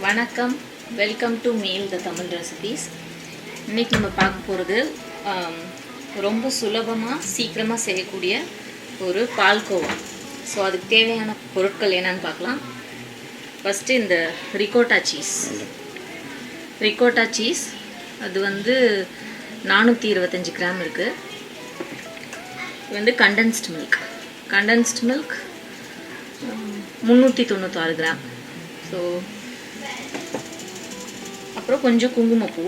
வணக்கம், welcome to meal the Tamil recipes. இன்றைக்கி நம்ம பார்க்க போகிறது ரொம்ப சுலபமாக சீக்கிரமாக செய்யக்கூடிய ஒரு பால்கோவா. ஸோ அதுக்கு தேவையான பொருட்கள் என்னென்னு பார்க்கலாம். ஃபஸ்ட்டு இந்த ரிகோட்டா சீஸ் அது வந்து 425 கிராம் இருக்குது. இது வந்து கண்டென்ஸ்டு மில்க் 396 கிராம். ஸோ அப்புறம் கொஞ்சம் குங்குமப்பூ,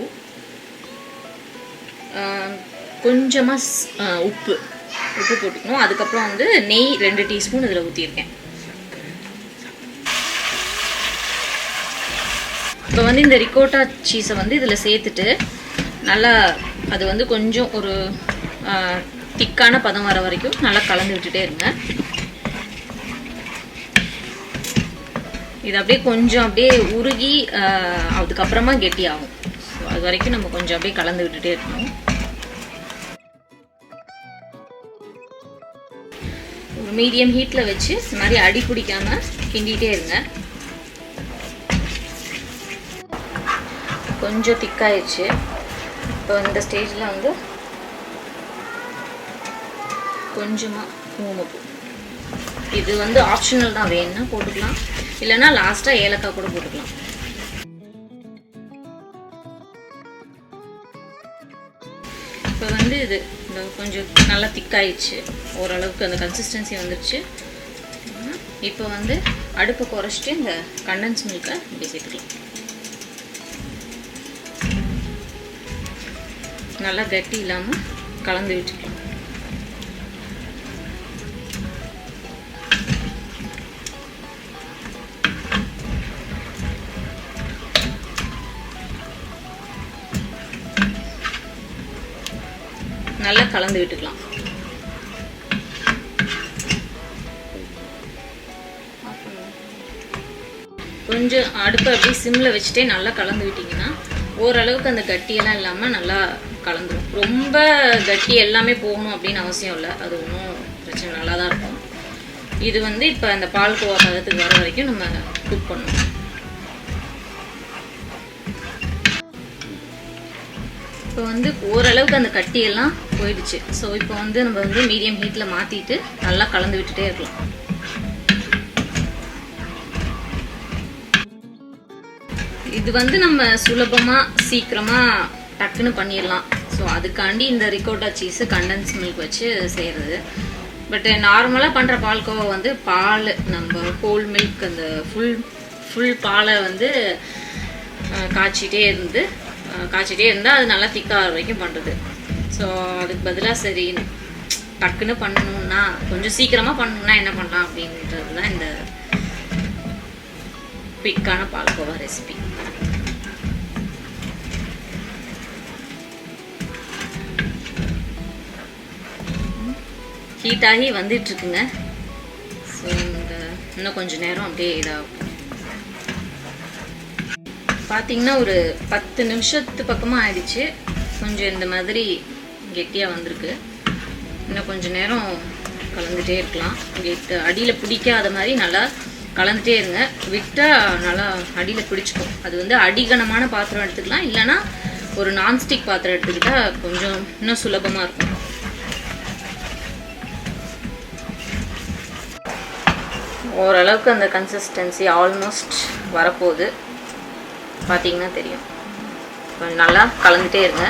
கொஞ்சமாக உப்பு போட்டுக்கணும். அதுக்கப்புறம் வந்து நெய் 2 டீஸ்பூன் இதில் ஊற்றியிருக்கேன். இப்போ வந்து இந்த ரிகோட்டா சீஸை வந்து இதில் சேர்த்துட்டு நல்லா அது வந்து கொஞ்சம் ஒரு திக்கான பதம் வர வரைக்கும் நல்லா கலந்து விட்டுட்டே இருங்க. இது அப்படியே கொஞ்சம் அப்படியே உருகி அதுக்கப்புறமா கெட்டி ஆகும். ஸோ அது வரைக்கும் நம்ம கொஞ்சம் அப்படியே கலந்து விட்டுட்டே இருக்கணும். ஒரு மீடியம் ஹீட்டில் வச்சு இந்த மாதிரி அடி பிடிக்காம கிண்டிகிட்டே இருங்க. கொஞ்சம் திக்காயிடுச்சு. இப்போ இந்த ஸ்டேஜில் வந்து கொஞ்சமாக குங்குமப்பூ, இது வந்து ஆப்ஷனல் தான், வேணும்னா போட்டுக்கலாம், இல்லைன்னா லாஸ்ட்டாக ஏலக்காய் கூட போட்டுக்கலாம். இப்போ வந்து இது இந்த கொஞ்சம் நல்லா திக்காயிடுச்சு, ஓரளவுக்கு அந்த கன்சிஸ்டன்சி வந்துடுச்சு. இப்போ வந்து அடுப்பை குறைச்சிட்டு இந்த கண்டென்ஸ் மில்கை இப்படி சேர்த்துக்கலாம். நல்லா கட்டி இல்லாமல் கலந்து விட்டுக்கலாம். நல்லா கலந்து விட்டுக்கலாம். கொஞ்சம் அடுப்பை அப்படியே சிம்மில் வச்சுட்டே நல்லா கலந்து விட்டிங்கன்னா ஓரளவுக்கு அந்த கட்டியெல்லாம் இல்லாமல் நல்லா கலந்துடும். ரொம்ப கட்டி எல்லாமே போகணும் அப்படின்னு அவசியம் இல்லை, அது ஒன்றும் பிரச்சனை, நல்லா தான் இருக்கும். இது வந்து இப்போ அந்த பால்கோவா பதத்துக்கு வர வரைக்கும் நம்ம குக் பண்ணணும். இப்போ வந்து ஓரளவுக்கு அந்த கட்டியெல்லாம் போயிடுச்சு. ஸோ இப்போ வந்து நம்ம வந்து மீடியம் ஹீட்டில் மாற்றிட்டு நல்லா கலந்து விட்டுட்டே இருக்கலாம். இது வந்து நம்ம சுலபமாக சீக்கிரமாக டக்குன்னு பண்ணிடலாம். ஸோ அதுக்காண்டி இந்த ரிகோட்டா சீஸு கண்டென்ஸ் மில்க் வச்சு செய்கிறது. பட் நார்மலாக பண்ணுற பால்கோவா வந்து பால் நம்ம ஹோல் மில்க் அந்த ஃபுல் பாலை வந்து காய்ச்சிட்டே இருந்தால் அது நல்லா திக்காக வரைக்கும் பண்ணுறது. ஸோ அதுக்கு பதிலாக சரி டக்குன்னு பண்ணணுன்னா, கொஞ்சம் சீக்கிரமாக பண்ணணுன்னா என்ன பண்ணலாம் அப்படின்றது தான் இந்த குயிக்கான பால்கோவா ரெசிபி. ஹீட்டாகி வந்துட்டுருக்குங்க. ஸோ இன்னும் கொஞ்சம் நேரம் அப்படியே இதாகும். பார்த்திங்கன்னா ஒரு 10 நிமிஷத்து பக்கமாக ஆயிடுச்சு. கொஞ்சம் இந்த மாதிரி கெட்டியாக வந்திருக்கு. இன்னும் கொஞ்சம் நேரம் கலந்துகிட்டே இருக்கலாம். அடியில் பிடிக்காத மாதிரி நல்லா கலந்துகிட்டே இருங்க. விட்டால் நல்லா அடியில் பிடிச்சிக்கும். அது வந்து அடிகனமான பாத்திரம் எடுத்துக்கலாம், இல்லைனா ஒரு நான்ஸ்டிக் பாத்திரம் எடுத்துக்கிட்டால் கொஞ்சம் இன்னும் சுலபமாக இருக்கும். ஓரளவுக்கு அந்த கன்சிஸ்டன்சி ஆல்மோஸ்ட் வரப்போகுது, பார்த்தீங்கன்னா தெரியும். கொஞ்சம் நல்லா கலந்துகிட்டே இருங்க.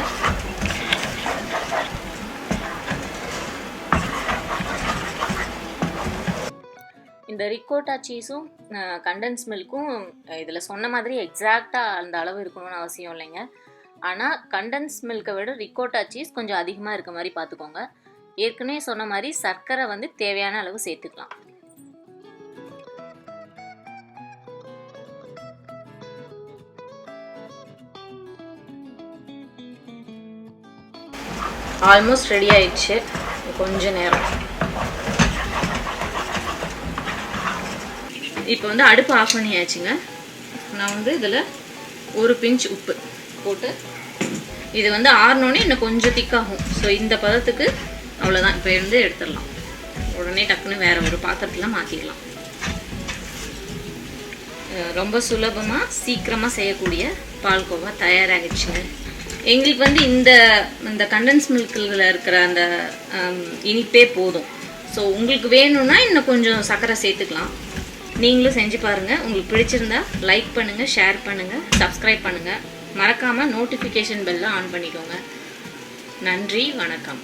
இந்த ரிகோட்டா சீஸும் கண்டென்ஸ் மில்க்கும் இதில் சொன்ன மாதிரி எக்ஸாக்டாக அந்த அளவு இருக்கணும்னு அவசியம் இல்லைங்க. ஆனால் கண்டென்ஸ் மில்கை விட ரிகோட்டா சீஸ் கொஞ்சம் அதிகமாக இருக்க மாதிரி பார்த்துக்கோங்க. ஏற்கனவே சொன்ன மாதிரி சர்க்கரை வந்து தேவையான அளவு சேர்த்துக்கலாம். ஆல்மோஸ்ட் ரெடி ஆயிடுச்சு. கொஞ்சம் நேரம் இப்போ வந்து அடுப்பு ஆஃப் பண்ணியாச்சுங்க. நான் வந்து இதில் ஒரு பிஞ்ச் உப்பு போட்டு இது வந்து ஆறினோடனே இன்னும் கொஞ்சம் திக்காகும். ஸோ இந்த பதத்துக்கு அவ்வளோதான். இப்போ இருந்து எடுத்துடலாம். உடனே டக்குன்னு வேறு ஒரு பாத்திரத்தில் மாற்றிடலாம். ரொம்ப சுலபமாக சீக்கிரமாக செய்யக்கூடிய பால்கோவா தயாராகிடுச்சுங்க. எங்களுக்கு வந்து இந்த கண்டன்ஸ் மில்கில் இருக்கிற அந்த இனிப்பே போதும். ஸோ உங்களுக்கு வேணும்னா இன்னும் கொஞ்சம் சர்க்கரை சேர்த்துக்கலாம். நீங்களும் செஞ்சு பாருங்கள். உங்களுக்கு பிடிச்சிருந்தா லைக் பண்ணுங்கள், ஷேர் பண்ணுங்கள், சப்ஸ்கிரைப் பண்ணுங்கள். மறக்காமல் நோட்டிஃபிகேஷன் பெல்லை ஆன் பண்ணிக்கோங்க. நன்றி, வணக்கம்.